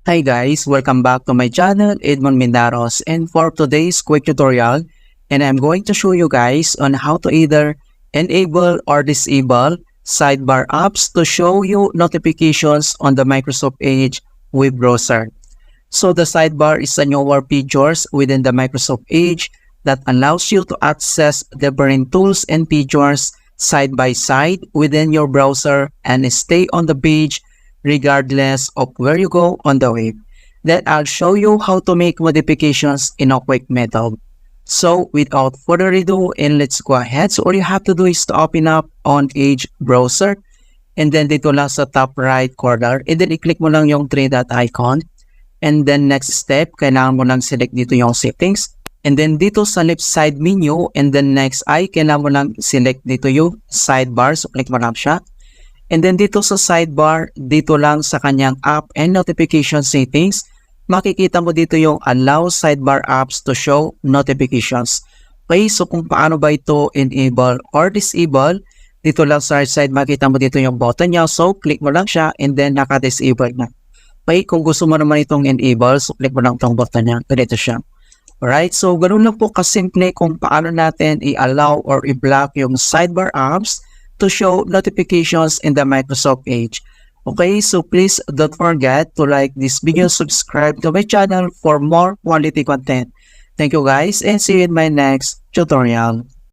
Hi guys, welcome back to my channel, Edmund Mindaros, and for today's quick tutorial, and I'm going to show you guys on how to either enable or disable sidebar apps to show you notifications on the Microsoft Edge web browser. So the sidebar is a newer features within the Microsoft Edge that allows you to access different tools and features side by side within your browser and stay on the page regardless of where you go on the web. Then I'll show you how to make modifications in a quick method. So without further ado, and let's go ahead. So all you have to do is to open up on Edge browser, and then dito lang sa top right corner, and then i-click mo lang yung three dot icon. And then next step, kailangan mo lang select dito yung settings. And then dito sa left side menu, and then next ay kailangan mo lang select dito yung sidebar. So click mo lang siya. And then dito sa sidebar, dito lang sa kanyang app and notification settings, makikita mo dito yung allow sidebar apps to show notifications. Okay, so kung paano ba ito enable or disable, dito lang sa right side, makikita mo dito yung button niya. So click mo lang siya and then naka-disable na. Okay, kung gusto mo naman itong enable, so click mo lang itong button niya. Ganito siya. Alright, so ganoon lang po kasimple kung paano natin i-allow or i-block yung sidebar apps to show notifications in the Microsoft Edge. Okay, so please don't forget to like this video, subscribe to my channel for more quality content. Thank you guys and see you in my next tutorial.